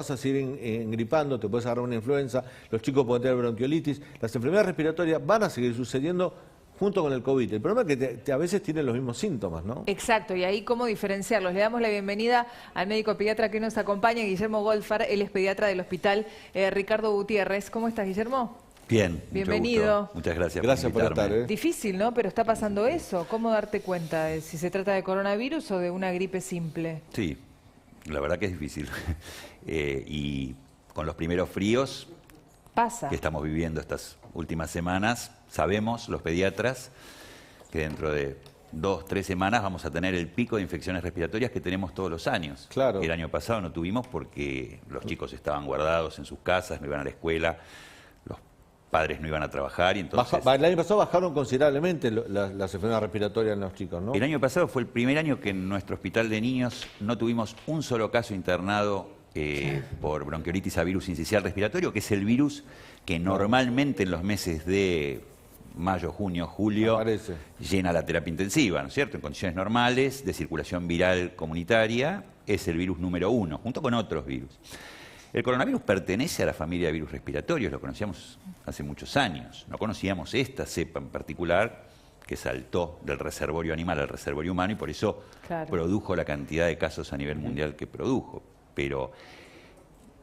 vas a seguir engripando, te puedes agarrar una influenza, los chicos pueden tener bronquiolitis, las enfermedades respiratorias van a seguir sucediendo junto con el COVID. El problema es que a veces tienen los mismos síntomas, ¿no? Exacto, y ahí cómo diferenciarlos. Le damos la bienvenida al médico pediatra que nos acompaña, Guillermo Goldfarb, él es pediatra del Hospital Ricardo Gutiérrez. ¿Cómo estás, Guillermo? Bien, bienvenido. Muchas gracias, por estar. Difícil, ¿no? Pero está pasando eso. ¿Cómo darte cuenta de si se trata de coronavirus o de una gripe simple? Sí, la verdad que es difícil. Y con los primeros fríos que estamos viviendo estas últimas semanas, sabemos los pediatras que dentro de 2 o 3 semanas vamos a tener el pico de infecciones respiratorias que tenemos todos los años. Claro. El año pasado no tuvimos porque los chicos estaban guardados en sus casas, no iban a la escuela, los padres no iban a trabajar y entonces... El año pasado bajaron considerablemente las enfermedades respiratorias en los chicos, ¿no? El año pasado fue el primer año que en nuestro hospital de niños no tuvimos un solo caso internado por bronquiolitis a virus sincicial respiratorio, que es el virus que normalmente en los meses de mayo, junio, julio llena la terapia intensiva, ¿no es cierto? En condiciones normales de circulación viral comunitaria es el virus número 1, junto con otros virus. El coronavirus pertenece a la familia de virus respiratorios, lo conocíamos hace muchos años. No conocíamos esta cepa en particular que saltó del reservorio animal al reservorio humano y por eso produjo la cantidad de casos a nivel mundial que produjo. Pero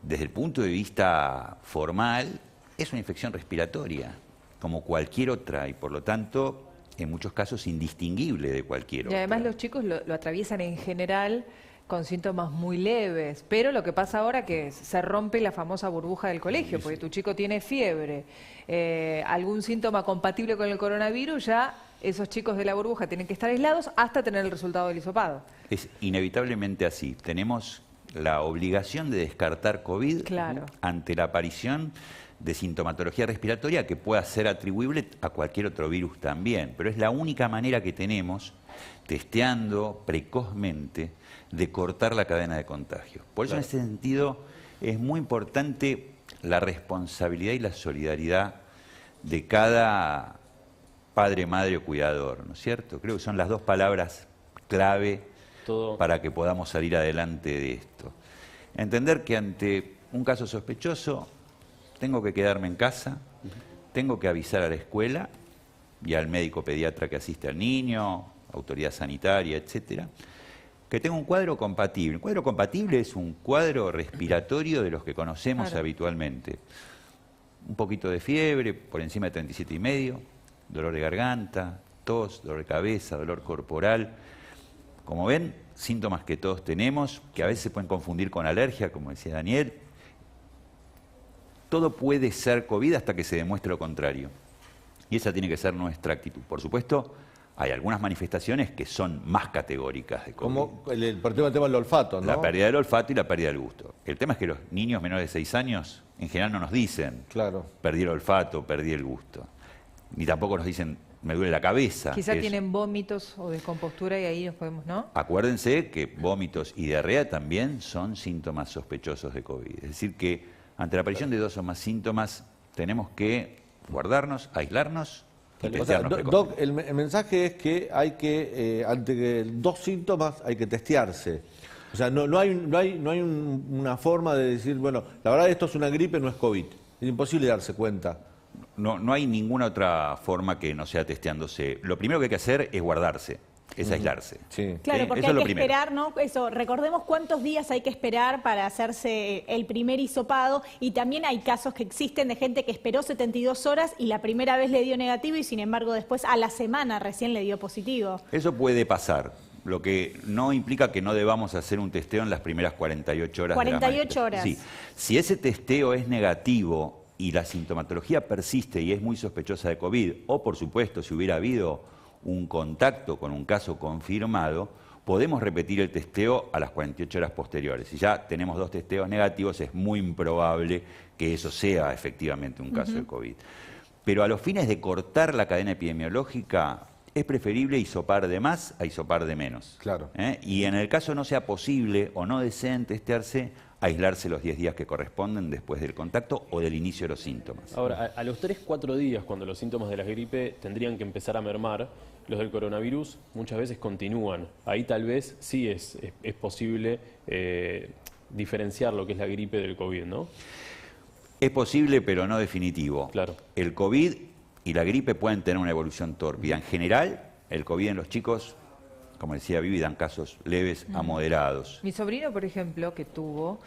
desde el punto de vista formal es una infección respiratoria, como cualquier otra, y por lo tanto en muchos casos indistinguible de cualquier otra. Y además los chicos lo atraviesan en general con síntomas muy leves, pero lo que pasa ahora que se rompe la famosa burbuja del colegio, porque tu chico tiene fiebre, algún síntoma compatible con el coronavirus, ya esos chicos de la burbuja tienen que estar aislados hasta tener el resultado del hisopado. Es inevitablemente así. Tenemos la obligación de descartar COVID ante la aparición de sintomatología respiratoria que pueda ser atribuible a cualquier otro virus también, pero es la única manera que tenemos, testeando precozmente, de cortar la cadena de contagio. Por eso en ese sentido es muy importante la responsabilidad y la solidaridad de cada padre, madre o cuidador, ¿no es cierto? Creo que son las 2 palabras clave para que podamos salir adelante de esto. Entender que ante un caso sospechoso tengo que quedarme en casa, tengo que avisar a la escuela y al médico pediatra que asiste al niño, autoridad sanitaria, etcétera, que tengo un cuadro compatible. Un cuadro compatible es un cuadro respiratorio de los que conocemos habitualmente. Un poquito de fiebre, por encima de 37,5, dolor de garganta, tos, dolor de cabeza, dolor corporal. Como ven, síntomas que todos tenemos, que a veces se pueden confundir con alergia, como decía Daniel. Todo puede ser COVID hasta que se demuestre lo contrario. Y esa tiene que ser nuestra actitud. Por supuesto, hay algunas manifestaciones que son más categóricas de COVID. Como el tema del olfato, ¿no? La pérdida del olfato y la pérdida del gusto. El tema es que los niños menores de 6 años en general no nos dicen perdí el olfato, perdí el gusto. Ni tampoco nos dicen me duele la cabeza. Quizá tienen vómitos o descompostura y ahí nos podemos, ¿no? Acuérdense que vómitos y diarrea también son síntomas sospechosos de COVID. Es decir que ante la aparición de 2 o más síntomas tenemos que guardarnos, aislarnos. O sea, Doc, el mensaje es que hay que, ante 2 síntomas, hay que testearse. O sea, no hay una forma de decir, bueno, la verdad esto es una gripe, no es COVID. Es imposible darse cuenta. No hay ninguna otra forma que no sea testeándose. Lo primero que hay que hacer es guardarse, es aislarse. Claro, porque hay que esperar, ¿no? Eso, recordemos cuántos días hay que esperar para hacerse el primer hisopado y también hay casos que existen de gente que esperó 72 horas y la primera vez le dio negativo y sin embargo después a la semana recién le dio positivo. Eso puede pasar, lo que no implica que no debamos hacer un testeo en las primeras 48 horas. 48 horas. Sí. Si ese testeo es negativo y la sintomatología persiste y es muy sospechosa de COVID, o por supuesto si hubiera habido un contacto con un caso confirmado, podemos repetir el testeo a las 48 horas posteriores. Si ya tenemos 2 testeos negativos, es muy improbable que eso sea efectivamente un caso de COVID. Pero a los fines de cortar la cadena epidemiológica, es preferible hisopar de más a hisopar de menos. Y en el caso no sea posible o no deseen testearse, aislarse los 10 días que corresponden después del contacto o del inicio de los síntomas. Ahora, a los 3-4 días, cuando los síntomas de la gripe tendrían que empezar a mermar, los del coronavirus muchas veces continúan. Ahí tal vez sí es posible diferenciar lo que es la gripe del COVID, ¿no? Es posible, pero no definitivo. Claro. El COVID y la gripe pueden tener una evolución tórpida. En general, el COVID en los chicos, como decía Vivi, dan casos leves a moderados. Mi sobrino, por ejemplo, que tuvo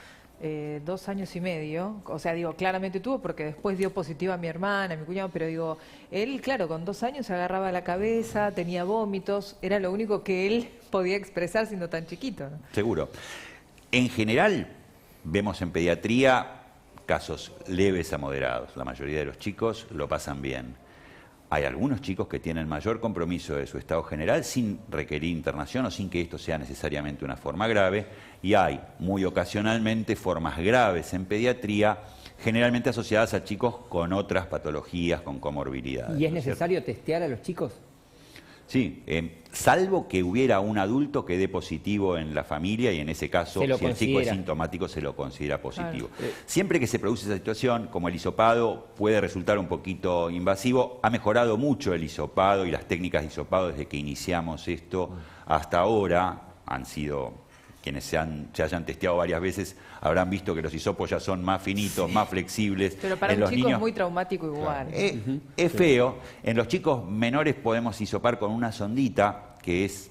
2 años y medio, o sea, digo, claramente tuvo porque después dio positiva a mi hermana, a mi cuñado, pero digo, él, claro, con 2 años se agarraba la cabeza, tenía vómitos, era lo único que él podía expresar siendo tan chiquito, ¿no? Seguro. En general, vemos en pediatría casos leves a moderados. La mayoría de los chicos lo pasan bien. Hay algunos chicos que tienen mayor compromiso de su estado general sin requerir internación o sin que esto sea necesariamente una forma grave, y hay muy ocasionalmente formas graves en pediatría, generalmente asociadas a chicos con otras patologías, con comorbilidades. ¿Y es necesario testear a los chicos? Sí, salvo que hubiera un adulto que dé positivo en la familia y en ese caso, si el chico es sintomático, se lo considera positivo. Claro. Siempre que se produce esa situación, como el hisopado puede resultar un poquito invasivo, ha mejorado mucho el hisopado y las técnicas de hisopado desde que iniciamos esto hasta ahora. Han sido quienes se hayan testeado varias veces, habrán visto que los hisopos ya son más finitos, más flexibles. Pero para un chico es muy traumático igual. Claro. Es feo. En los chicos menores podemos hisopar con una sondita, que es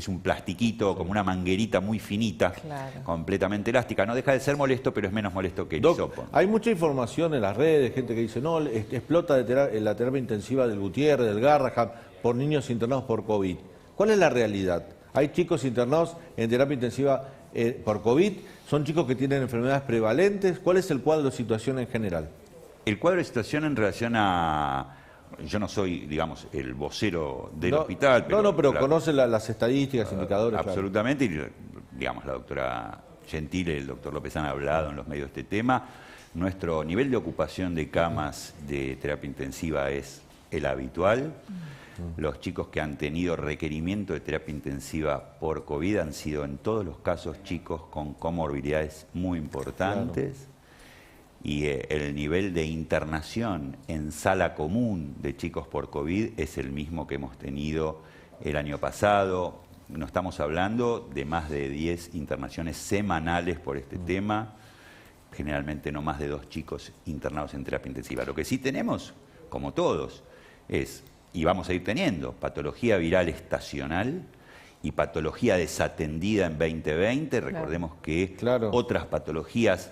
un plastiquito, como una manguerita muy finita, completamente elástica. No deja de ser molesto, pero es menos molesto que el hisopo. Hay mucha información en las redes, gente que dice, no, explota la terapia intensiva del Gutiérrez, del Garrahan, por niños internados por COVID. ¿Cuál es la realidad? Hay chicos internados en terapia intensiva por COVID, son chicos que tienen enfermedades prevalentes. ¿Cuál es el cuadro de situación en general? El cuadro de situación en relación a... Yo no soy, digamos, el vocero del hospital. Pero conoce las estadísticas, indicadores. Absolutamente, claro. Y digamos, la doctora Gentile, el doctor López han hablado en los medios de este tema. Nuestro nivel de ocupación de camas de terapia intensiva es el habitual. Los chicos que han tenido requerimiento de terapia intensiva por COVID han sido en todos los casos chicos con comorbilidades muy importantes. Claro. Y el nivel de internación en sala común de chicos por COVID es el mismo que hemos tenido el año pasado. No estamos hablando de más de 10 internaciones semanales por este tema, generalmente no más de 2 chicos internados en terapia intensiva. Lo que sí tenemos, como todos, es... y vamos a ir teniendo patología viral estacional y patología desatendida en 2020. Recordemos que otras patologías,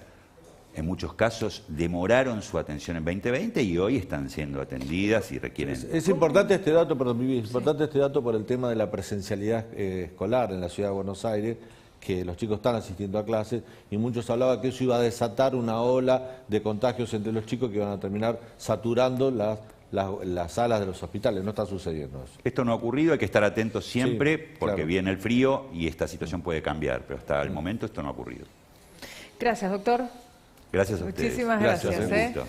en muchos casos, demoraron su atención en 2020 y hoy están siendo atendidas y requieren... Es importante este dato, perdón, Vivi, es importante este dato por el tema de la presencialidad escolar en la ciudad de Buenos Aires, que los chicos están asistiendo a clases y muchos hablaban que eso iba a desatar una ola de contagios entre los chicos que iban a terminar saturando las salas de los hospitales. No está sucediendo eso. Esto no ha ocurrido, hay que estar atentos siempre porque viene el frío y esta situación puede cambiar, pero hasta el momento esto no ha ocurrido. Gracias, doctor. Gracias a ustedes. Muchísimas gracias.